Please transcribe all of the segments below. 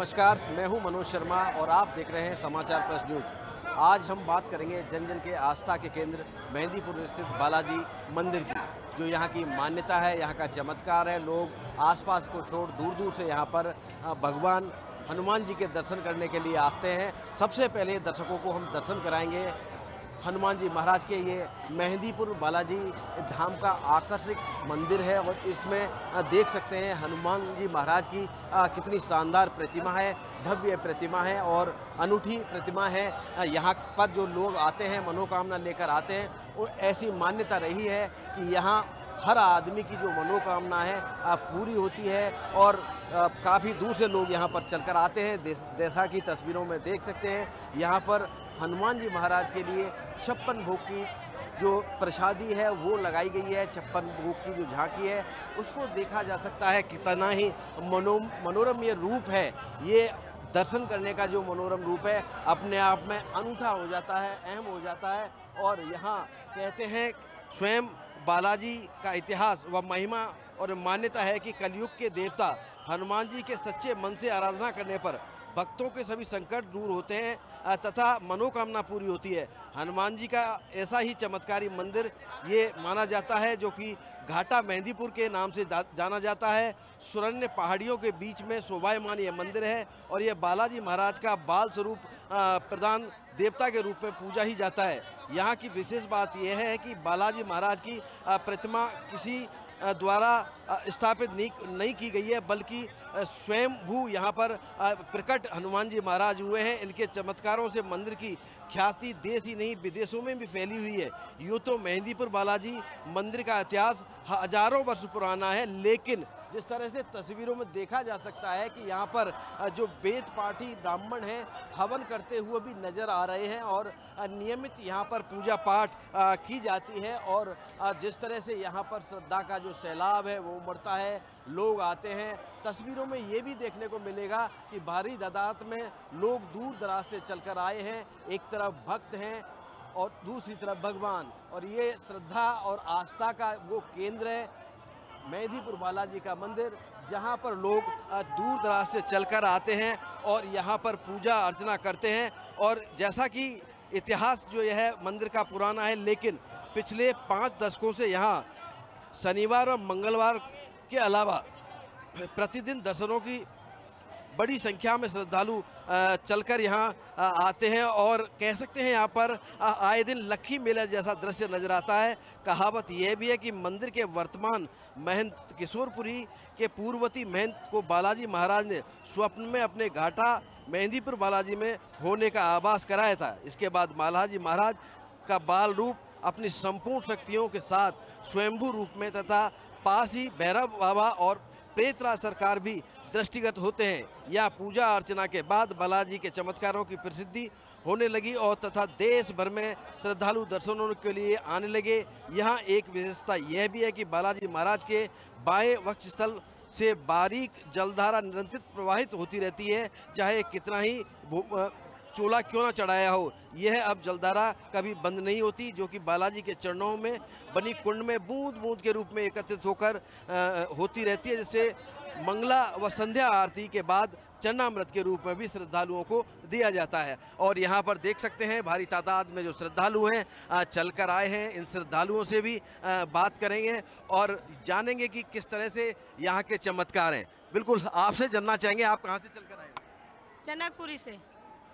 नमस्कार, मैं हूं मनोज शर्मा और आप देख रहे हैं समाचार प्लस न्यूज। आज हम बात करेंगे जन जन के आस्था के केंद्र मेहंदीपुर स्थित बालाजी मंदिर की, जो यहाँ की मान्यता है, यहाँ का चमत्कार है। लोग आसपास को छोड़ दूर दूर से यहाँ पर भगवान हनुमान जी के दर्शन करने के लिए आते हैं। सबसे पहले दर्शकों को हम दर्शन कराएंगे हनुमान जी महाराज के। ये मेहंदीपुर बालाजी धाम का आकर्षक मंदिर है और इसमें देख सकते हैं हनुमान जी महाराज की कितनी शानदार प्रतिमा है, भव्य प्रतिमा है और अनूठी प्रतिमा है। यहाँ पर जो लोग आते हैं मनोकामना लेकर आते हैं, और ऐसी मान्यता रही है कि यहाँ हर आदमी की जो मनोकामना है पूरी होती है और काफ़ी दूर से लोग यहाँ पर चलकर आते हैं। जैसा कि तस्वीरों में देख सकते हैं, यहाँ पर हनुमान जी महाराज के लिए 56 भोग की जो प्रसादी है वो लगाई गई है। 56 भोग की जो झांकी है उसको देखा जा सकता है। कितना ही मनोरम ये रूप है। ये दर्शन करने का जो मनोरम रूप है अपने आप में अनूठा हो जाता है, अहम हो जाता है। और यहाँ कहते हैं स्वयं बालाजी का इतिहास व महिमा और मान्यता है कि कलयुग के देवता हनुमान जी के सच्चे मन से आराधना करने पर भक्तों के सभी संकट दूर होते हैं तथा मनोकामना पूरी होती है। हनुमान जी का ऐसा ही चमत्कारी मंदिर ये माना जाता है, जो कि घाटा मेहंदीपुर के नाम से जाना जाता है। सुरण्य पहाड़ियों के बीच में शोभायमान ये मंदिर है और ये बालाजी महाराज का बाल स्वरूप प्रधान देवता के रूप में पूजा ही जाता है। यहाँ की विशेष बात यह है कि बालाजी महाराज की प्रतिमा किसी द्वारा स्थापित नहीं की गई है, बल्कि स्वयंभू यहाँ पर प्रकट हनुमान जी महाराज हुए हैं। इनके चमत्कारों से मंदिर की ख्याति देश ही नहीं विदेशों में भी फैली हुई है। यूँ तो मेहंदीपुर बालाजी मंदिर का इतिहास हजारों वर्ष पुराना है, लेकिन जिस तरह से तस्वीरों में देखा जा सकता है कि यहाँ पर जो वेद पाठी ब्राह्मण हैं हवन करते हुए भी नज़र आ रहे हैं और नियमित यहाँ पर पूजा पाठ की जाती है। और जिस तरह से यहाँ पर श्रद्धा का जो सैलाब है वो उमड़ता है, लोग आते हैं। तस्वीरों में ये भी देखने को मिलेगा कि भारी तादाद में लोग दूर दराज से चलकर आए हैं। एक तरफ भक्त हैं और दूसरी तरफ भगवान, और ये श्रद्धा और आस्था का वो केंद्र है मेहंदीपुर बालाजी का मंदिर, जहां पर लोग दूर दराज से चलकर आते हैं और यहां पर पूजा अर्चना करते हैं। और जैसा कि इतिहास जो यह है मंदिर का पुराना है, लेकिन पिछले 5 दशकों से यहां शनिवार और मंगलवार के अलावा प्रतिदिन दर्शनों की बड़ी संख्या में श्रद्धालु चलकर यहाँ आते हैं। और कह सकते हैं यहाँ पर आए दिन लक्खी मेला जैसा दृश्य नजर आता है। कहावत यह भी है कि मंदिर के वर्तमान महंत किशोरपुरी के पूर्ववर्ती महंत को बालाजी महाराज ने स्वप्न में अपने घाटा मेहंदीपुर बालाजी में होने का आभास कराया था। इसके बाद बालाजी महाराज का बाल रूप अपनी संपूर्ण शक्तियों के साथ स्वयंभू रूप में तथा पास ही भैरव बाबा और प्रेतराज सरकार भी दृष्टिगत होते हैं। यह पूजा अर्चना के बाद बालाजी के चमत्कारों की प्रसिद्धि होने लगी और तथा देश भर में श्रद्धालु दर्शनों के लिए आने लगे। यहाँ एक विशेषता यह भी है कि बालाजी महाराज के बाएं वक्षस्थल से बारीक जलधारा निरंतर प्रवाहित होती रहती है, चाहे कितना ही चोला क्यों ना चढ़ाया हो। यह अब जलधारा कभी बंद नहीं होती, जो कि बालाजी के चरणों में बनी कुंड में बूंद बूंद के रूप में एकत्रित होकर होती रहती है, जिससे मंगला व संध्या आरती के बाद चरणामृत के रूप में भी श्रद्धालुओं को दिया जाता है। और यहाँ पर देख सकते हैं भारी तादाद में जो श्रद्धालु हैं चलकर आए हैं। इन श्रद्धालुओं से भी बात करेंगे और जानेंगे कि किस तरह से यहाँ के चमत्कार हैं। बिल्कुल आपसे जानना चाहेंगे, आप कहाँ से चलकर आए? जनकपुरी से।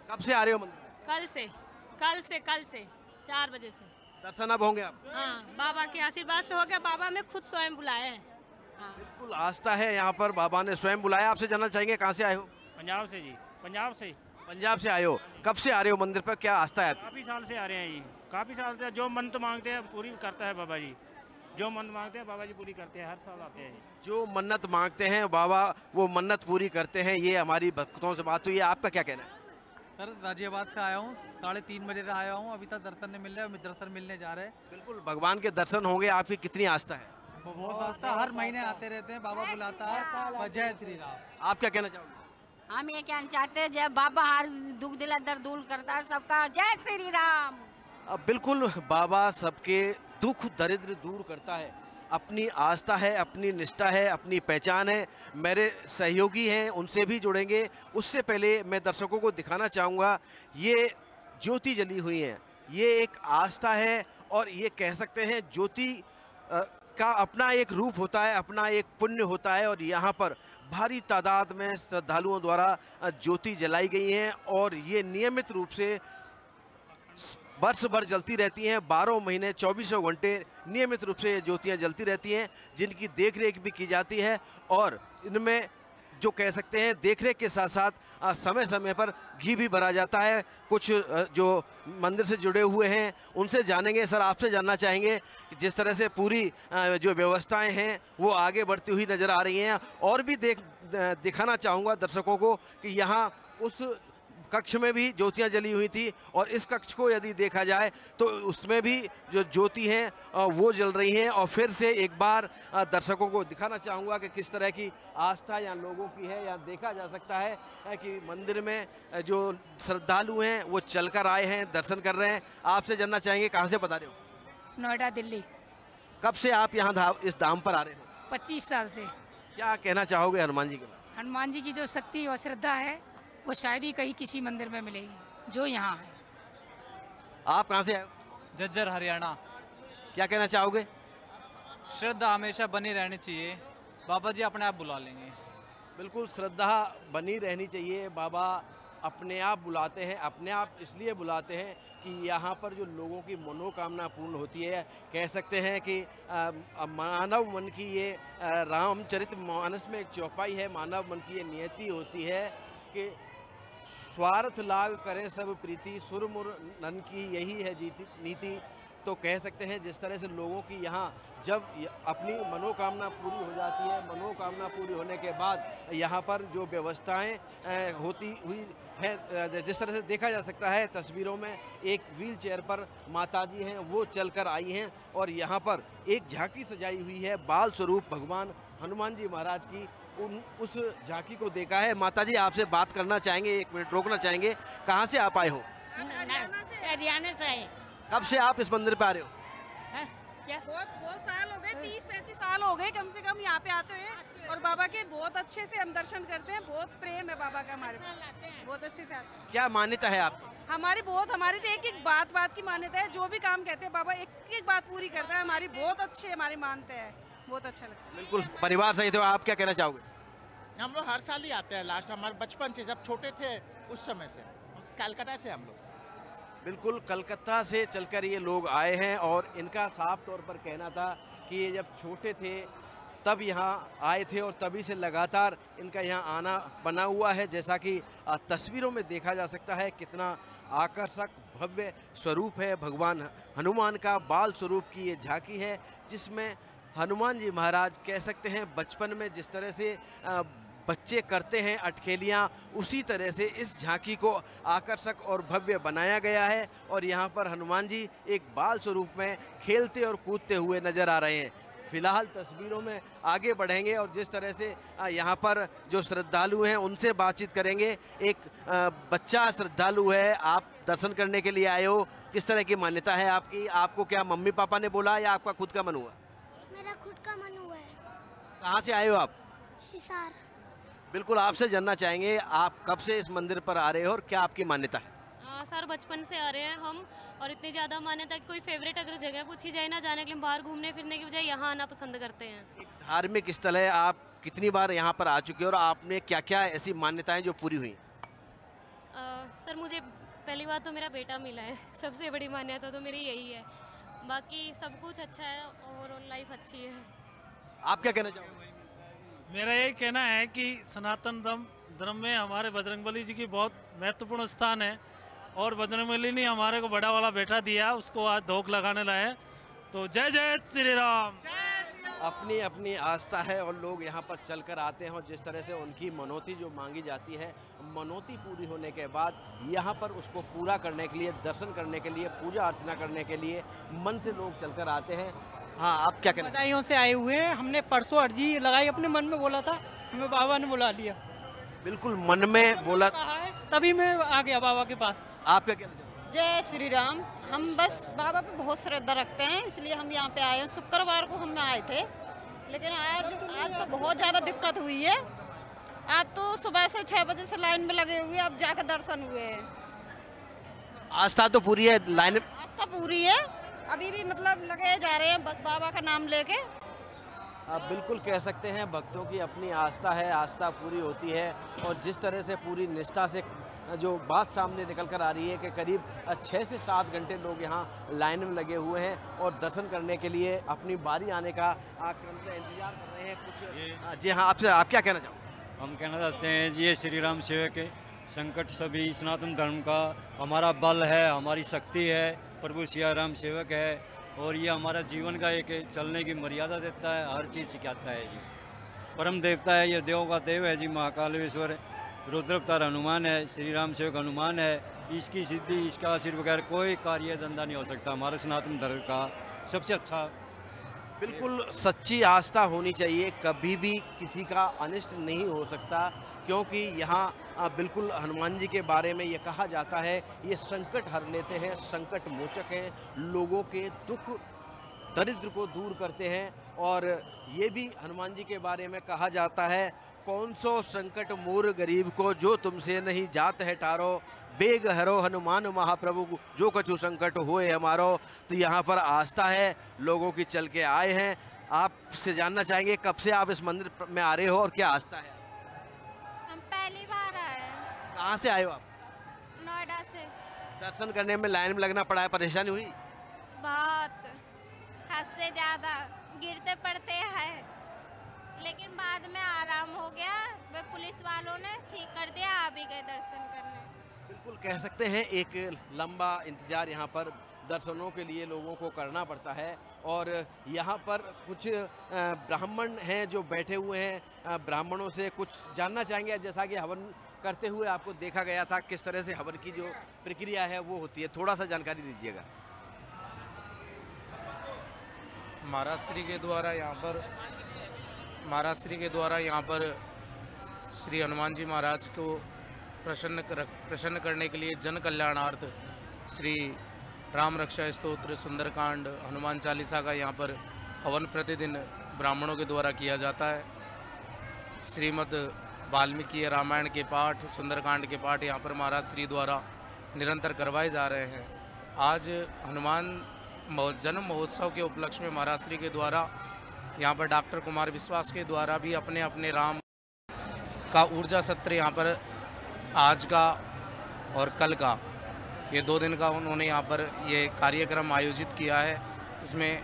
कब से आ रहे हो मंदिर? कल से 4 बजे से। दर्शन अब होंगे आप? हाँ, बाबा के आशीर्वाद से हो गया। बाबा ने खुद स्वयं बुलाए हैं। हाँ। बिल्कुल आस्था है यहाँ पर, बाबा ने स्वयं बुलाया। आपसे जानना चाहेंगे कहाँ से आए हो? पंजाब से जी। पंजाब से आए हो। कब से आ रहे हो मंदिर पर, क्या आस्था है? काफ़ी साल से आ रहे हैं जी, काफ़ी साल से। जो मन्नत मांगते हैं पूरी करता है बाबा जी। जो मन्नत मांगते हैं बाबा जी पूरी करते हैं, हर साल आते हैं। जो मन्नत मांगते हैं बाबा वो मन्नत पूरी करते हैं। ये हमारी भक्तों से बात हुई है, आपका क्या कहना है? सर गाजियाबाद से आया हूँ, 3:30 बजे से आया हूँ। अभी तक दर्शन नहीं मिल रहा है, दर्शन मिलने जा रहे हैं। बिल्कुल भगवान के दर्शन होंगे। आपकी कितनी आस्था है? बहुत आस्था, हर महीने आते रहते हैं, बाबा बुलाता है। जय श्री राम। आप क्या कहना चाहोगे? हम ये कहना चाहते हैं, जब बाबा हर दुख दिला दर्द दूर करता है सबका। जय श्री राम। बिल्कुल बाबा सबके दुख दरिद्र दूर करता है। अपनी आस्था है, अपनी निष्ठा है, अपनी पहचान है। मेरे सहयोगी हैं, उनसे भी जुड़ेंगे। उससे पहले मैं दर्शकों को दिखाना चाहूँगा, ये ज्योति जली हुई हैं, ये एक आस्था है और ये कह सकते हैं ज्योति का अपना एक रूप होता है, अपना एक पुण्य होता है। और यहाँ पर भारी तादाद में श्रद्धालुओं द्वारा ज्योति जलाई गई हैं और ये नियमित रूप से वर्ष भर जलती रहती हैं। 12 महीने 24 घंटे नियमित रूप से ये ज्योतियाँ जलती रहती हैं, जिनकी देख रेख भी की जाती है। और इनमें जो कह सकते हैं देख रेख के साथ साथ समय समय पर घी भी भरा जाता है। कुछ जो मंदिर से जुड़े हुए हैं उनसे जानेंगे। सर, आपसे जानना चाहेंगे कि जिस तरह से पूरी जो व्यवस्थाएं हैं वो आगे बढ़ती हुई नज़र आ रही हैं, और भी दिखाना चाहूँगा दर्शकों को कि यहाँ उस कक्ष में भी ज्योतियाँ जली हुई थी और इस कक्ष को यदि देखा जाए तो उसमें भी जो ज्योति हैं वो जल रही हैं। और फिर से एक बार दर्शकों को दिखाना चाहूँगा कि किस तरह की आस्था यहाँ लोगों की है। यहाँ देखा जा सकता है कि मंदिर में जो श्रद्धालु हैं वो चलकर आए हैं, दर्शन कर रहे हैं। आपसे जानना चाहेंगे, कहाँ से बता रहे हो? नोएडा, दिल्ली। कब से आप यहाँ इस धाम पर आ रहे हो? 25 साल से। क्या कहना चाहोगे हनुमान जी के बारे में? हनुमान जी की जो शक्ति और श्रद्धा है वो शायद ही कहीं किसी मंदिर में मिलेगी जो यहाँ है। आप कहाँ से आए हो? जज्जर, हरियाणा। क्या कहना चाहोगे? श्रद्धा हमेशा बनी रहनी चाहिए, बाबा जी अपने आप बुला लेंगे। बिल्कुल, श्रद्धा बनी रहनी चाहिए। बाबा अपने आप बुलाते हैं, अपने आप इसलिए बुलाते हैं कि यहाँ पर जो लोगों की मनोकामना पूर्ण होती है। कह सकते हैं कि मानव मन की ये रामचरितमानस में एक चौपाई है, मानव मन की ये नियति होती है कि स्वार्थ लाग करें सब प्रीति, सुरमुर नन की यही है जीती नीति। तो कह सकते हैं जिस तरह से लोगों की यहाँ जब अपनी मनोकामना पूरी हो जाती है, मनोकामना पूरी होने के बाद यहाँ पर जो व्यवस्थाएं होती हुई है, जिस तरह से देखा जा सकता है तस्वीरों में, एक व्हील चेयर पर माताजी हैं वो चलकर आई हैं और यहाँ पर एक झांकी सजाई हुई है बाल स्वरूप भगवान हनुमान जी महाराज की। उस झांकी को देखा है। माताजी, आपसे बात करना चाहेंगे, 1 मिनट रोकना चाहेंगे। कहाँ से आप आए हो? हरियाणा से आए। कब से आप इस मंदिर पर आ रहे हो? क्या? बहुत साल हो गए, 30-35 साल हो गए कम से कम यहाँ पे आते हुए, और बाबा के बहुत अच्छे से हम दर्शन करते हैं। बहुत प्रेम है बाबा का हमारे, बहुत अच्छे से आते हैं। क्या मान्यता है आपकी? हमारी तो एक बात की मान्यता है। जो भी काम कहते हैं बाबा एक बात पूरी करता है। हमारी बहुत अच्छे हमारी मानते हैं, बहुत अच्छा लगता है। बिल्कुल, परिवार सहित हो, आप क्या कहना चाहोगे? हम लोग हर साल ही आते हैं। लास्ट हमारे बचपन से, जब छोटे थे उस समय से, कलकत्ता से हम लोग। बिल्कुल, कलकत्ता से चलकर ये लोग आए हैं और इनका साफ तौर पर कहना था कि ये जब छोटे थे तब यहाँ आए थे और तभी से लगातार इनका यहाँ आना बना हुआ है। जैसा कि तस्वीरों में देखा जा सकता है कितना आकर्षक भव्य स्वरूप है भगवान हनुमान का। बाल स्वरूप की ये झांकी है जिसमें हनुमान जी महाराज कह सकते हैं बचपन में जिस तरह से बच्चे करते हैं अटखेलियाँ, उसी तरह से इस झांकी को आकर्षक और भव्य बनाया गया है। और यहाँ पर हनुमान जी एक बाल स्वरूप में खेलते और कूदते हुए नज़र आ रहे हैं। फिलहाल तस्वीरों में आगे बढ़ेंगे और जिस तरह से यहाँ पर जो श्रद्धालु हैं उनसे बातचीत करेंगे। एक बच्चा श्रद्धालु है, आप दर्शन करने के लिए आए हो, किस तरह की मान्यता है आपकी? आपको क्या मम्मी पापा ने बोला या आपका खुद का मन हुआ? मेरा खुद का मन हुआ है। कहाँ से आए हो आप? हिसार। बिल्कुल, आपसे जानना चाहेंगे, आप कब से इस मंदिर पर आ रहे हो और क्या आपकी मान्यता है? सर, बचपन से आ रहे हैं हम, और इतनी ज़्यादा मान्यता कि कोई फेवरेट अगर जगह पूछी जाए ना जाने के लिए, बाहर घूमने फिरने की बजाय यहाँ आना पसंद करते हैं। एक धार्मिक स्थल है, आप कितनी बार यहाँ पर आ चुके हो और आपने क्या क्या ऐसी मान्यताएं जो पूरी हुई? सर, मुझे पहली बात तो मेरा बेटा मिला है, सबसे बड़ी मान्यता तो मेरी यही है। बाकी सब कुछ अच्छा है और लाइफ अच्छी है। आप क्या कहना चाहोगे? मेरा यही कहना है कि सनातन धर्म में हमारे बजरंगबली जी की बहुत महत्वपूर्ण स्थान है, और बजरंगबली ने हमारे को बड़ा वाला बेटा दिया, उसको आज धोख लगाने लाए। तो जय जय श्री राम। अपनी अपनी आस्था है और लोग यहाँ पर चलकर आते हैं और जिस तरह से उनकी मनौती जो मांगी जाती है, मनौती पूरी होने के बाद यहाँ पर उसको पूरा करने के लिए, दर्शन करने के लिए, पूजा अर्चना करने के लिए मन से लोग चलकर आते हैं। हाँ, आप क्या कहना? बधाइयों से आए हुए हैं। हमने परसों अर्जी लगाई, अपने मन में बोला था, हमें बाबा ने बुला लिया। बिल्कुल, मन में बोला कहा है, तभी मैं आ गया बाबा के पास। आप क्या कहना चाहोगे? जय श्री राम। हम बस बाबा पे बहुत श्रद्धा रखते हैं, इसलिए हम यहाँ पे आए हैं। शुक्रवार को हम आए थे, लेकिन आज तो बहुत ज़्यादा दिक्कत हुई है। आज तो सुबह से 6 बजे से लाइन में लगे हुए, अब जाकर दर्शन हुए हैं। आस्था तो पूरी है, लाइन आस्था पूरी है, अभी भी मतलब लगे जा रहे हैं बस बाबा का नाम लेके। आप बिल्कुल कह सकते हैं भक्तों की अपनी आस्था है, आस्था पूरी होती है। और जिस तरह से पूरी निष्ठा से जो बात सामने निकल कर आ रही है कि करीब 6 से 7 घंटे लोग यहाँ लाइन में लगे हुए हैं और दर्शन करने के लिए अपनी बारी आने का क्रम से इंतजार कर रहे हैं। कुछ जी हाँ, आपसे आप क्या कहना चाहोगे? हम कहना चाहते हैं जी, ये श्री राम सेवक है। संकट सभी सनातन धर्म का हमारा बल है, हमारी शक्ति है। प्रभु श्री राम सेवक है और ये हमारा जीवन का एक चलने की मर्यादा देता है, हर चीज़ सिखाता है जी। परम देवता है, ये देवों का देव है जी। महाकालेश्वर रुद्र अवतार हनुमान है, श्री राम सेवक हनुमान है। इसकी सिद्धि, इसका आशीर्वाद बगैर कोई कार्य धंधा नहीं हो सकता। हमारे सनातन धर्म का सबसे अच्छा। बिल्कुल सच्ची आस्था होनी चाहिए, कभी भी किसी का अनिष्ट नहीं हो सकता, क्योंकि यहाँ बिल्कुल हनुमान जी के बारे में ये कहा जाता है, ये संकट हर लेते हैं, संकट मोचक हैं, लोगों के दुख दरिद्र को दूर करते हैं। और ये भी हनुमान जी के बारे में कहा जाता है, कौन सो संकट मोर गरीब को, जो तुमसे नहीं जात है टारो, बेग हरो हनुमान महाप्रभु, जो कछु संकट होए हमारो। तो यहाँ पर आस्था है, लोगों की चल के आए हैं। आपसे जानना चाहेंगे कब से आप इस मंदिर में आ रहे हो और क्या आस्था है? हम पहली बार आए हैं। कहाँ से आए हो आप? नोएडा से। दर्शन करने में लाइन में लगना पड़ा है, परेशानी हुई? बहुत, हद से ज़्यादा, गिरते पड़ते हैं, लेकिन बाद में आराम हो गया। वे पुलिस वालों ने ठीक कर दिया, आ भी गए दर्शन करने। बिल्कुल कह सकते हैं एक लंबा इंतज़ार यहाँ पर दर्शनों के लिए लोगों को करना पड़ता है। और यहाँ पर कुछ ब्राह्मण हैं जो बैठे हुए हैं, ब्राह्मणों से कुछ जानना चाहेंगे। जैसा कि हवन करते हुए आपको देखा गया था, किस तरह से हवन की जो प्रक्रिया है वो होती है, थोड़ा सा जानकारी दीजिएगा। महाराज श्री के द्वारा यहाँ पर श्री हनुमान जी महाराज को प्रसन्न करने के लिए जन कल्याणार्थ श्री राम रक्षा स्तोत्र, सुंदरकांड, हनुमान चालीसा का यहाँ पर हवन प्रतिदिन ब्राह्मणों के द्वारा किया जाता है। श्रीमद् वाल्मीकि रामायण के पाठ, सुंदरकांड के पाठ यहाँ पर महाराज श्री द्वारा निरंतर करवाए जा रहे हैं। आज हनुमान जन्म महोत्सव के उपलक्ष्य में महाराज श्री के द्वारा यहाँ पर डॉक्टर कुमार विश्वास के द्वारा भी अपने अपने राम का ऊर्जा सत्र यहाँ पर आज का और कल का, ये 2 दिन का उन्होंने यहाँ पर ये कार्यक्रम आयोजित किया है। इसमें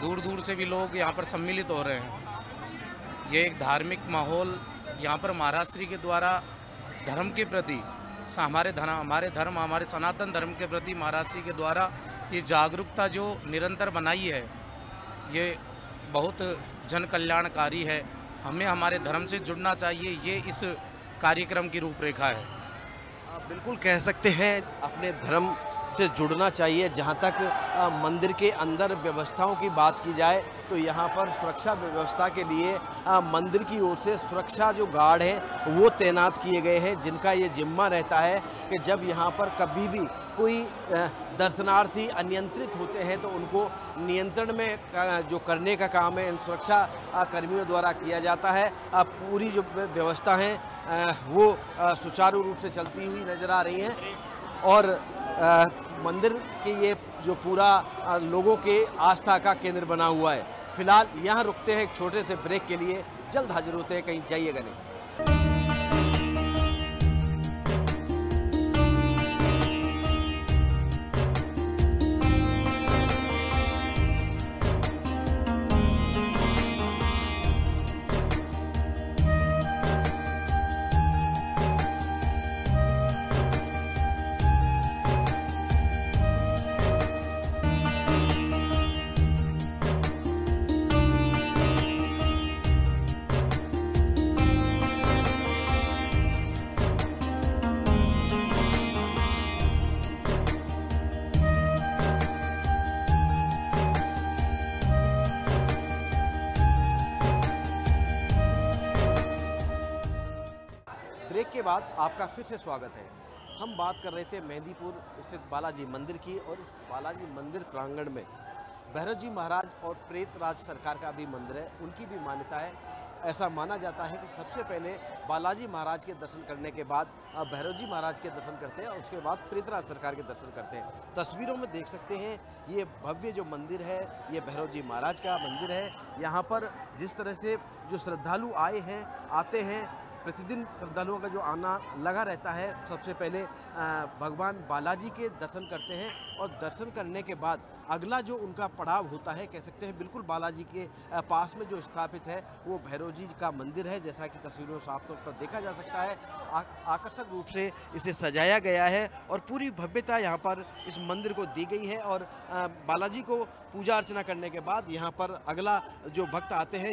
दूर दूर से भी लोग यहाँ पर सम्मिलित हो रहे हैं। ये एक धार्मिक माहौल यहाँ पर महाराज श्री के द्वारा धर्म के प्रति, हमारे सनातन धर्म के प्रति महाराज श्री के द्वारा ये जागरूकता जो निरंतर बनाई है, ये बहुत जन कल्याणकारी है। हमें हमारे धर्म से जुड़ना चाहिए, ये इस कार्यक्रम की रूपरेखा है। आप बिल्कुल कह सकते हैं अपने धर्म से जुड़ना चाहिए। जहाँ तक मंदिर के अंदर व्यवस्थाओं की बात की जाए तो यहाँ पर सुरक्षा व्यवस्था के लिए मंदिर की ओर से सुरक्षा जो गार्ड हैं वो तैनात किए गए हैं, जिनका ये जिम्मा रहता है कि जब यहाँ पर कभी भी कोई दर्शनार्थी अनियंत्रित होते हैं तो उनको नियंत्रण में जो करने का काम है इन सुरक्षा कर्मियों द्वारा किया जाता है। पूरी जो व्यवस्था है वो सुचारू रूप से चलती हुई नज़र आ रही हैं। और मंदिर के ये जो पूरा लोगों के आस्था का केंद्र बना हुआ है। फिलहाल यहाँ रुकते हैं एक छोटे से ब्रेक के लिए, जल्द हाजिर होते हैं, कहीं जाइएगा नहीं। ब्रेक के बाद आपका फिर से स्वागत है। हम बात कर रहे थे मेहंदीपुर स्थित बालाजी मंदिर की, और इस बालाजी मंदिर प्रांगण में भैरव जी महाराज और प्रेतराज सरकार का भी मंदिर है। उनकी भी मान्यता है। ऐसा माना जाता है कि सबसे पहले बालाजी महाराज के दर्शन करने के बाद भैरव जी महाराज के दर्शन करते हैं और उसके बाद प्रेतराज सरकार के दर्शन करते हैं। तस्वीरों में देख सकते हैं ये भव्य जो मंदिर है ये भैरव जी महाराज का मंदिर है। यहाँ पर जिस तरह से जो श्रद्धालु आते हैं प्रतिदिन श्रद्धालुओं का जो आना लगा रहता है। सबसे पहले भगवान बालाजी के दर्शन करते हैं और दर्शन करने के बाद अगला जो उनका पड़ाव होता है, कह सकते हैं बिल्कुल बालाजी के पास में जो स्थापित है वो भैरव जी का मंदिर है। जैसा कि तस्वीरों में साफ तौर पर देखा जा सकता है, आकर्षक रूप से इसे सजाया गया है और पूरी भव्यता यहाँ पर इस मंदिर को दी गई है। और बालाजी को पूजा अर्चना करने के बाद यहाँ पर अगला जो भक्त आते हैं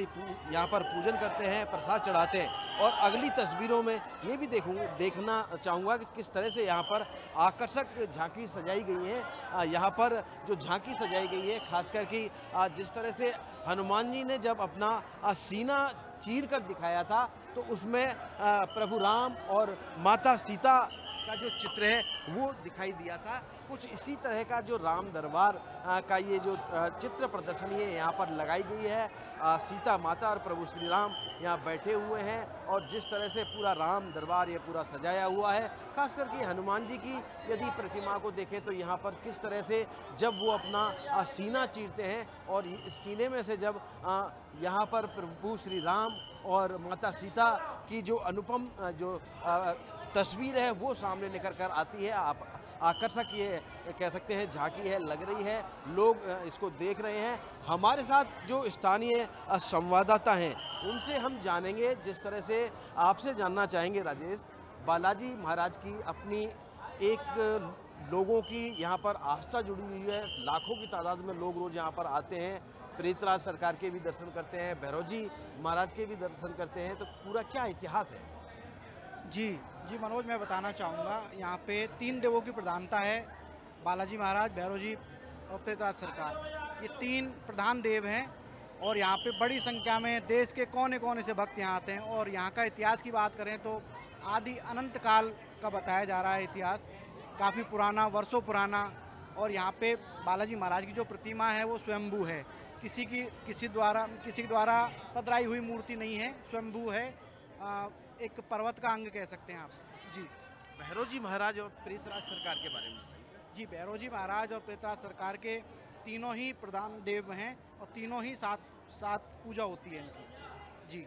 यहाँ पर पूजन करते हैं, प्रसाद चढ़ाते हैं। और अगली तस्वीरों में ये भी देखना चाहूँगा कि किस तरह से यहाँ पर आकर्षक झांकी सजाई गई है। यहाँ पर जो झांकी सजाई गई है, खासकर कि जिस तरह से हनुमान जी ने जब अपना सीना चीर कर दिखाया था तो उसमें प्रभु राम और माता सीता का जो चित्र है वो दिखाई दिया था। कुछ इसी तरह का जो राम दरबार का ये जो चित्र प्रदर्शनी है यहाँ पर लगाई गई है। सीता माता और प्रभु श्री राम यहाँ बैठे हुए हैं और जिस तरह से पूरा राम दरबार ये पूरा सजाया हुआ है। खास करके हनुमान जी की यदि प्रतिमा को देखें तो यहाँ पर किस तरह से जब वो अपना सीना चीरते हैं और इस सीने में से जब यहाँ पर प्रभु श्री राम और माता सीता की जो अनुपम जो तस्वीर है वो सामने निकल कर आती है। आप आकर्षक ये कह सकते हैं झांकी है, लग रही है, लोग इसको देख रहे हैं। हमारे साथ जो स्थानीय संवाददाता हैं उनसे हम जानेंगे, जिस तरह से आपसे जानना चाहेंगे राजेश, बालाजी महाराज की अपनी एक लोगों की यहाँ पर आस्था जुड़ी हुई है। लाखों की तादाद में लोग रोज़ यहाँ पर आते हैं, प्रेतराज सरकार के भी दर्शन करते हैं, भैरव जी महाराज के भी दर्शन करते हैं। तो पूरा क्या इतिहास है? जी मनोज, मैं बताना चाहूँगा यहाँ पे 3 देवों की प्रधानता है। बालाजी महाराज, भैरव जी और प्रेतराज सरकार, ये 3 प्रधान देव हैं और यहाँ पे बड़ी संख्या में देश के कोने कोने से भक्त यहाँ आते हैं। और यहाँ का इतिहास की बात करें तो आदि अनंत काल का बताया जा रहा है इतिहास, काफ़ी पुराना, वर्षों पुराना। और यहाँ पे बालाजी महाराज की जो प्रतिमा है वो स्वयंभू है, किसी द्वारा पधराई हुई मूर्ति नहीं है, स्वयंभू है, एक पर्वत का अंग कह सकते हैं आप। जी, भैरव जी महाराज और प्रेतराज सरकार के बारे में जी, भैरव जी महाराज और प्रेतराज सरकार के तीनों ही प्रधान देव हैं और तीनों ही साथ पूजा होती है इनकी। जी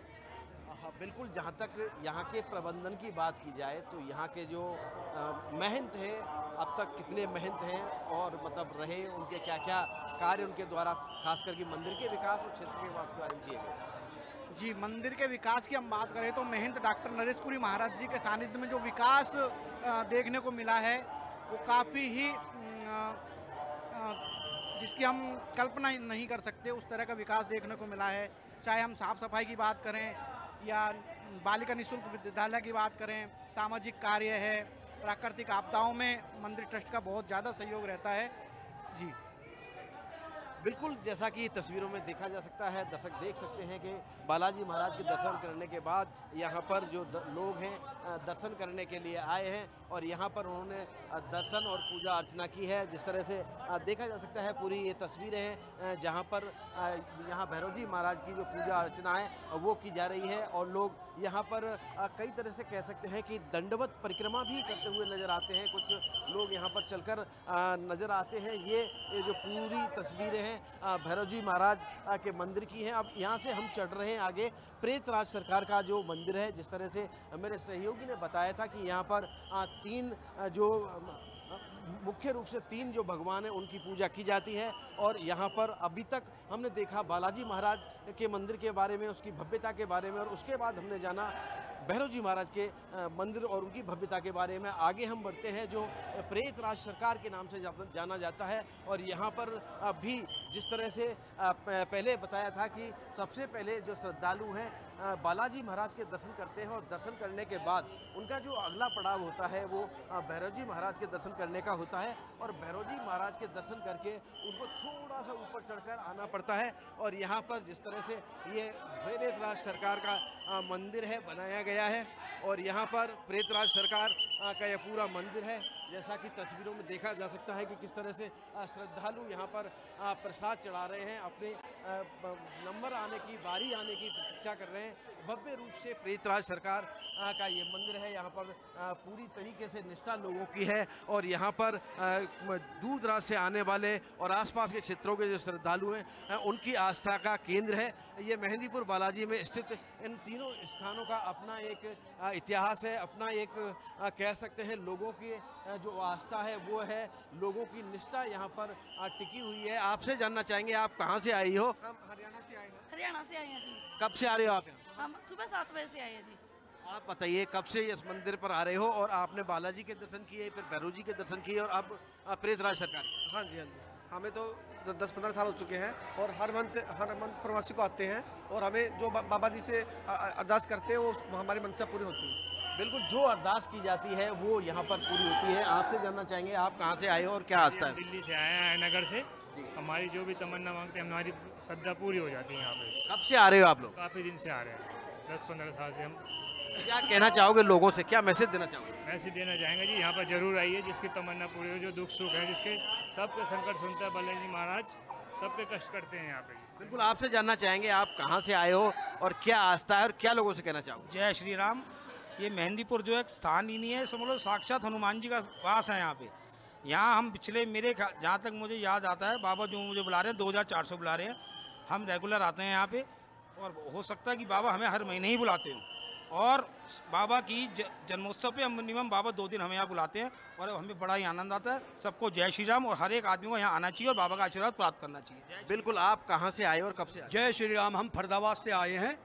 हाँ, बिल्कुल। जहाँ तक यहाँ के प्रबंधन की बात की जाए तो यहाँ के जो महंत हैं, अब तक कितने महंत हैं और मतलब रहे, उनके क्या क्या कार्य उनके द्वारा खास करके मंदिर के विकास और क्षेत्र के विकास के बारे में किए गए? जी, मंदिर के विकास की हम बात करें तो महंत डॉक्टर नरेशपुरी महाराज जी के सानिध्य में जो विकास देखने को मिला है वो काफ़ी ही जिसकी हम कल्पना नहीं कर सकते, उस तरह का विकास देखने को मिला है। चाहे हम साफ सफाई की बात करें या बालिका निःशुल्क विद्यालय की बात करें, सामाजिक कार्य है, प्राकृतिक आपदाओं में मंदिर ट्रस्ट का बहुत ज़्यादा सहयोग रहता है। जी बिल्कुल, जैसा कि तस्वीरों में देखा जा सकता है, दर्शक देख सकते हैं कि बालाजी महाराज के दर्शन करने के बाद यहाँ पर जो लोग हैं दर्शन करने के लिए आए हैं और यहाँ पर उन्होंने दर्शन और पूजा अर्चना की है। जिस तरह से देखा जा सकता है, पूरी ये तस्वीरें हैं जहाँ पर यहाँ भैरव जी महाराज की जो पूजा अर्चना है वो की जा रही है और लोग यहाँ पर कई तरह से कह सकते हैं कि दंडवत परिक्रमा भी करते हुए नज़र आते हैं। कुछ लोग यहाँ पर चलकर नज़र आते हैं। ये जो पूरी तस्वीरें हैं भैरव जी महाराज के मंदिर की हैं। अब यहाँ से हम चढ़ रहे हैं आगे प्रेतराज सरकार का जो मंदिर है। जिस तरह से मेरे सहयोगी ने बताया था कि यहाँ पर 3 जो मुख्य रूप से 3 जो भगवान हैं उनकी पूजा की जाती है। और यहाँ पर अभी तक हमने देखा बालाजी महाराज के मंदिर के बारे में, उसकी भव्यता के बारे में, और उसके बाद हमने जाना भैरव जी महाराज के मंदिर और उनकी भव्यता के बारे में। आगे हम बढ़ते हैं जो प्रेतराज सरकार के नाम से जाना जाता है और यहाँ पर भी जिस तरह से पहले बताया था कि सबसे पहले जो श्रद्धालु हैं बालाजी महाराज के दर्शन करते हैं और दर्शन करने के बाद उनका जो अगला पड़ाव होता है वो भैरव जी महाराज के दर्शन करने का होता है और भैरव जी महाराज के दर्शन करके उनको थोड़ा सा ऊपर चढ़कर आना पड़ता है। और यहाँ पर जिस तरह से ये प्रेतराज सरकार का मंदिर है बनाया गया है और यहाँ पर प्रेतराज सरकार का यह पूरा मंदिर है, जैसा कि तस्वीरों में देखा जा सकता है कि किस तरह से श्रद्धालु यहाँ पर प्रसाद चढ़ा रहे हैं, अपने नंबर आने की बारी आने की प्रतीक्षा कर रहे हैं। भव्य रूप से प्रेतराज सरकार का ये मंदिर है, यहाँ पर पूरी तरीके से निष्ठा लोगों की है और यहाँ पर दूर दराज से आने वाले और आसपास के क्षेत्रों के जो श्रद्धालु हैं उनकी आस्था का केंद्र है। ये मेहंदीपुर बालाजी में स्थित इन तीनों स्थानों का अपना एक इतिहास है, अपना एक कह सकते हैं लोगों की जो आस्था है वो है, लोगों की निष्ठा यहाँ पर टिकी हुई है। आपसे जानना चाहेंगे आप कहाँ से आई हो? हम हरियाणा से आए हैं। हरियाणा से आए हैं जी। कब से आ रहे हो आप यहाँ? हम सुबह 7 बजे से आए हैं जी। आप बताइए कब से इस मंदिर पर आ रहे हो और आपने बालाजी के दर्शन किए, फिर भैरव जी के दर्शन किए और अब प्रेतराज सरकार? हाँ जी, हाँ जी, हमें तो 10-15 साल हो चुके हैं और हर मंथ प्रवासी को आते हैं और हमें जो बाबा जी से अरदास करते हैं वो हमारी मनसा पूरी होती है। बिल्कुल, जो अरदास की जाती है वो यहाँ पर पूरी होती है। आपसे जानना चाहेंगे आप कहाँ से आए हो और क्या आस्था है? दिल्ली से आए हैं, नगर से। हमारी जो भी तमन्ना मांगते हैं हमारी श्रद्धा पूरी हो जाती है यहाँ पे। कब से आ रहे हो आप लोग? काफ़ी दिन से आ रहे हैं, 10-15 साल से हम। क्या कहना चाहोगे लोगों से, क्या मैसेज देना चाहोगे? मैसेज देना चाहेंगे जी, यहाँ पर जरूर आइए, जिसकी तमन्ना पूरी हो, जो दुख सुख है, जिसके सबके संकट सुनता है बालाजी महाराज, सबके कष्ट करते हैं यहाँ पे। बिल्कुल, आपसे जानना चाहेंगे आप कहाँ से आए हो और क्या आस्था है और क्या लोगों से कहना चाहोगे? जय श्री राम। ये मेहंदीपुर जो एक स्थान ही नहीं है, समझ लो साक्षात हनुमान जी का वास है यहाँ पे। यहाँ हम पिछले जहाँ तक मुझे याद आता है, बाबा जो मुझे बुला रहे हैं 2400 बुला रहे हैं, हम रेगुलर आते हैं यहाँ पे और हो सकता है कि बाबा हमें हर महीने ही बुलाते हो और बाबा की जन्मोत्सव पे हम मिनिमम बाबा 2 दिन हमें यहाँ बुलाते हैं और हमें बड़ा ही आनंद आता है। सबको जय श्री राम और हर एक आदमी को यहाँ आना चाहिए और बाबा का आशीर्वाद प्राप्त करना चाहिए। बिल्कुल, आप कहाँ से आए और कब से आए? जय श्री राम। हम फरीदाबाद से आए हैं,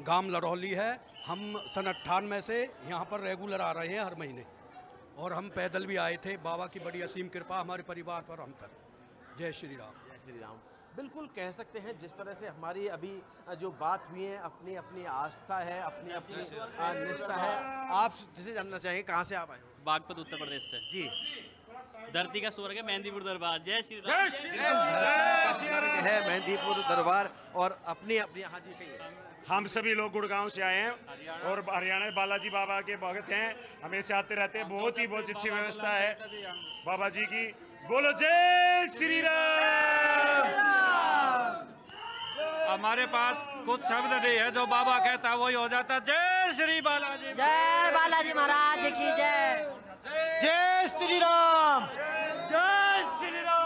गांव लरौली है। हम सन 98 से यहाँ पर रेगुलर आ रहे हैं हर महीने और हम पैदल भी आए थे। बाबा की बड़ी असीम कृपा हमारे परिवार पर, हम पर। जय श्री राम। जय श्री राम। बिल्कुल कह सकते हैं जिस तरह से हमारी अभी जो बात हुई है, अपनी अपनी आस्था है, अपनी अपनी निष्ठा है। आप जिसे जानना चाहेंगे कहाँ से आप आए हो? बागपत उत्तर प्रदेश से जी। धरती का स्वर्ग है मेहंदीपुर दरबार। जय श्री राम। है मेहंदीपुर दरबार और अपनी अपनी, हाँ जी कहिए। हम सभी लोग गुड़गांव से आए हैं और हरियाणा बालाजी बाबा के भक्त हैं, हमेशा आते रहते हैं। बहुत ही बहुत अच्छी व्यवस्था है बाबा जी की। बोलो जय श्री राम। हमारे पास कुछ शब्द नहीं है, जो बाबा कहता है वही हो जाता है। जय श्री बालाजी। जय बालाजी महाराज की जय। जय श्री राम। जय श्री राम।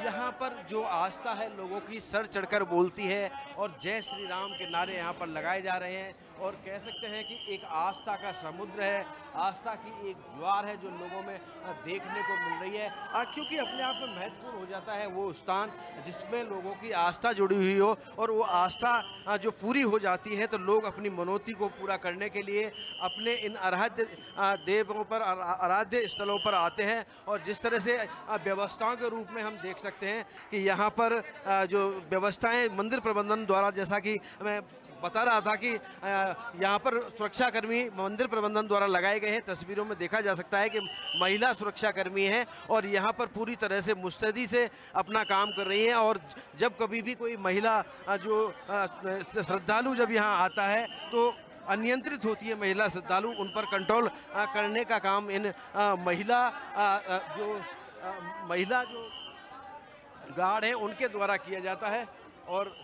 यहाँ पर जो आस्था है लोगों की सर चढ़कर बोलती है और जय श्री राम के नारे यहाँ पर लगाए जा रहे हैं और कह सकते हैं कि एक आस्था का समुद्र है, आस्था की एक ज्वार है जो लोगों में देखने को मिल रही है। क्योंकि अपने आप में महत्वपूर्ण हो जाता है वो स्थान जिसमें लोगों की आस्था जुड़ी हुई हो और वो आस्था जो पूरी हो जाती है तो लोग अपनी मनौती को पूरा करने के लिए अपने इन आराध्य देवों पर, आराध्य स्थलों पर आते हैं। और जिस तरह से व्यवस्थाओं के रूप में हम देख सकते हैं कि यहाँ पर जो व्यवस्थाएं मंदिर प्रबंधन द्वारा, जैसा कि मैं बता रहा था कि यहाँ पर सुरक्षाकर्मी मंदिर प्रबंधन द्वारा लगाए गए हैं। तस्वीरों में देखा जा सकता है कि महिला सुरक्षाकर्मी हैं और यहाँ पर पूरी तरह से मुस्तैदी से अपना काम कर रही हैं। और जब कभी भी कोई महिला जो श्रद्धालु जब यहाँ आता है तो अनियंत्रित होती है महिला श्रद्धालु, उन पर कंट्रोल करने का काम इन महिला जो गार्ड हैं उनके द्वारा किया जाता है। और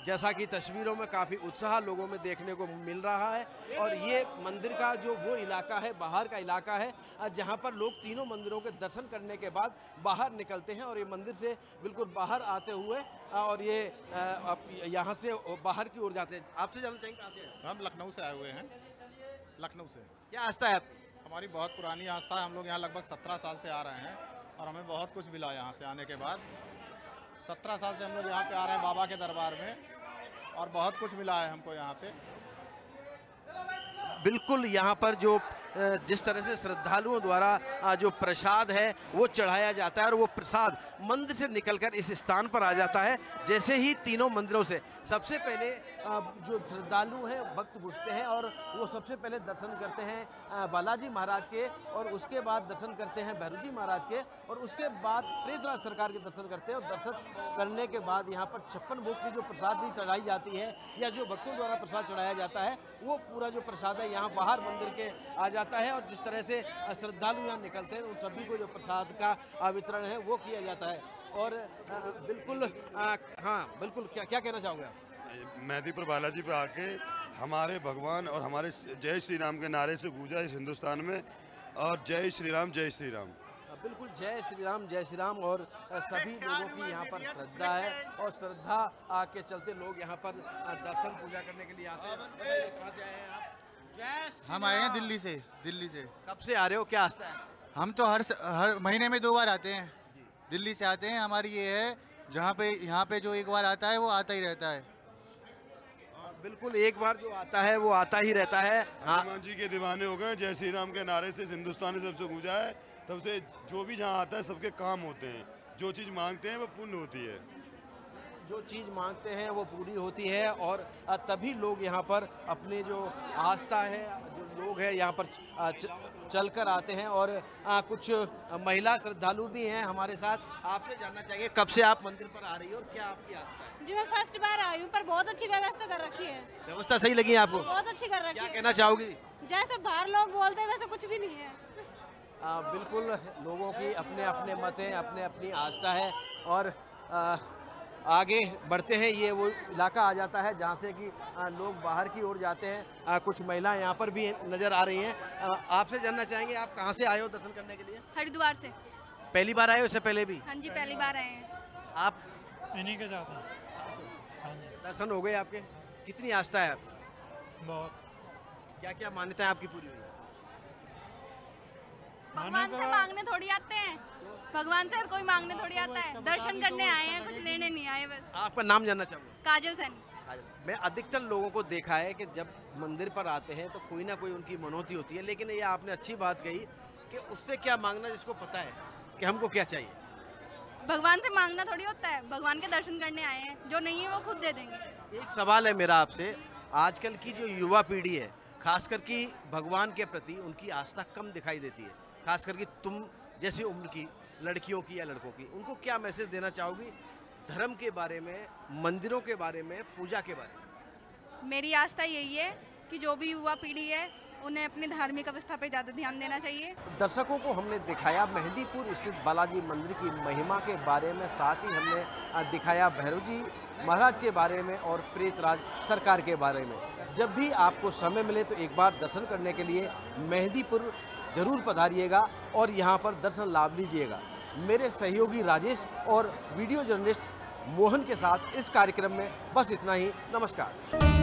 जैसा कि तस्वीरों में काफ़ी उत्साह लोगों में देखने को मिल रहा है। और ये मंदिर का जो वो इलाका है, बाहर का इलाका है जहाँ पर लोग तीनों मंदिरों के दर्शन करने के बाद बाहर निकलते हैं और ये मंदिर से बिल्कुल बाहर आते हुए और ये यहाँ से बाहर की ओर जाते हैं। आपसे जानना चाहेंगे कहाँ से? हम लखनऊ से आए हुए हैं। लखनऊ से। क्या आस्था है आपकी? हमारी बहुत पुरानी आस्था है। हम लोग यहाँ लगभग 17 साल से आ रहे हैं और हमें बहुत कुछ मिला यहाँ से आने के बाद। 17 साल से हम लोग यहाँ पे आ रहे हैं बाबा के दरबार में और बहुत कुछ मिला है हमको यहाँ पे। बिल्कुल यहाँ पर जो जिस तरह से श्रद्धालुओं द्वारा जो प्रसाद है वो चढ़ाया जाता है और वो प्रसाद मंदिर से निकलकर इस स्थान पर आ जाता है। जैसे ही तीनों मंदिरों से सबसे पहले जो श्रद्धालु हैं भक्त घुसते हैं और वो सबसे पहले दर्शन करते हैं बालाजी महाराज के, और उसके बाद दर्शन करते हैं भैरव जी महाराज के, और उसके बाद प्रेतराज सरकार के दर्शन करते हैं। और दर्शन करने के बाद यहाँ पर 56 भोग की जो प्रसाद भी चढ़ाई जाती है या जो भक्तों द्वारा प्रसाद चढ़ाया जाता है वो पूरा जो प्रसाद है यहाँ बाहर मंदिर के आ जाता है। और जिस तरह से श्रद्धालु यहाँ निकलते हैं उन सभी को जो प्रसाद का वितरण है वो किया जाता है। और बिल्कुल हाँ बिल्कुल, क्या कहना चाहोगे आप? मेहंदीपुर बालाजी पे आके हमारे भगवान और हमारे जय श्री राम के नारे से गूंजा इस हिंदुस्तान में, और जय श्री राम जय श्री राम। बिल्कुल जय श्री राम। और सभी लोगों की यहाँ पर श्रद्धा है और श्रद्धा के चलते लोग यहाँ पर दर्शन पूजा करने के लिए आते हैं। कहाँ से आए हैं आप? हम आए हैं दिल्ली से। कब से आ रहे हो, क्या आस्था है? हम तो हर महीने में 2 बार आते हैं, दिल्ली से आते हैं। हमारी ये है जहाँ पे यहाँ पे जो एक बार आता है वो आता ही रहता है। बिल्कुल एक बार जो आता है वो आता ही रहता है। हनुमान जी के दीवाने हो गए, जय श्री राम के नारे से हिंदुस्तान ने सबसे गूंजा है, तब से जो भी जहाँ आता है सबके काम होते हैं, जो चीज़ मांगते हैं वो पूर्ण होती है। जो चीज़ मांगते हैं वो पूरी होती है और तभी लोग यहाँ पर अपने जो आस्था है, जो लोग हैं यहाँ पर चलकर आते हैं। और कुछ महिला श्रद्धालु भी हैं हमारे साथ। आपसे जानना चाहिए कब से आप मंदिर पर आ रही हो और क्या आपकी आस्था है? जी मैं फर्स्ट बार आई हूँ, पर बहुत अच्छी व्यवस्था कर रखी है। व्यवस्था सही लगी आपको? बहुत अच्छी कर रखी है। क्या कहना चाहोगी? जैसे बाहर लोग बोलते हैं वैसे कुछ भी नहीं है। बिल्कुल लोगों की अपने अपने मत हैं, अपने अपनी आस्था है। और आगे बढ़ते हैं, ये वो इलाका आ जाता है जहाँ से कि लोग बाहर की ओर जाते हैं। कुछ महिलाएं यहाँ पर भी नज़र आ रही हैं। आपसे जानना चाहेंगे आप कहाँ से आए हो दर्शन करने के लिए? हरिद्वार से। पहली बार आए हो, इससे पहले भी? हाँ जी पहली बार आए हैं। आप इन्हीं के साथ हैं। दर्शन हो गए आपके? कितनी आस्था है आप? बहुत। क्या क्या मान्यता है आपकी पूरी हुई? भगवान से मांगने थोड़ी आते हैं, भगवान से हर कोई मांगने थोड़ी आता है। दर्शन करने आए हैं, कुछ लेने नहीं आए बस। आपका नाम जानना चाहूँगा? काजल सैनी। मैं अधिकतर लोगों को देखा है कि जब मंदिर पर आते हैं तो कोई ना कोई उनकी मनौती होती है, लेकिन ये आपने अच्छी बात कही कि उससे क्या मांगना जिसको पता है कि हमको क्या चाहिए। भगवान से मांगना थोड़ी होता है, भगवान के दर्शन करने आए हैं, जो नहीं है वो खुद दे देंगे। एक सवाल है मेरा आपसे, आजकल की जो युवा पीढ़ी है खासकर कि भगवान के प्रति उनकी आस्था कम दिखाई देती है, खासकर कि तुम जैसी उम्र की लड़कियों की या लड़कों की, उनको क्या मैसेज देना चाहोगी धर्म के बारे में, मंदिरों के बारे में, पूजा के बारे में? मेरी आस्था यही है कि जो भी युवा पीढ़ी है उन्हें अपनी धार्मिक अवस्था पे ज़्यादा ध्यान देना चाहिए। दर्शकों को हमने दिखाया मेहंदीपुर स्थित बालाजी मंदिर की महिमा के बारे में, साथ ही हमने दिखाया भैरव जी महाराज के बारे में और प्रेतराज सरकार के बारे में। जब भी आपको समय मिले तो एक बार दर्शन करने के लिए मेहंदीपुर ज़रूर पधारिएगा और यहाँ पर दर्शन लाभ लीजिएगा। मेरे सहयोगी राजेश और वीडियो जर्नलिस्ट मोहन के साथ इस कार्यक्रम में बस इतना ही। नमस्कार।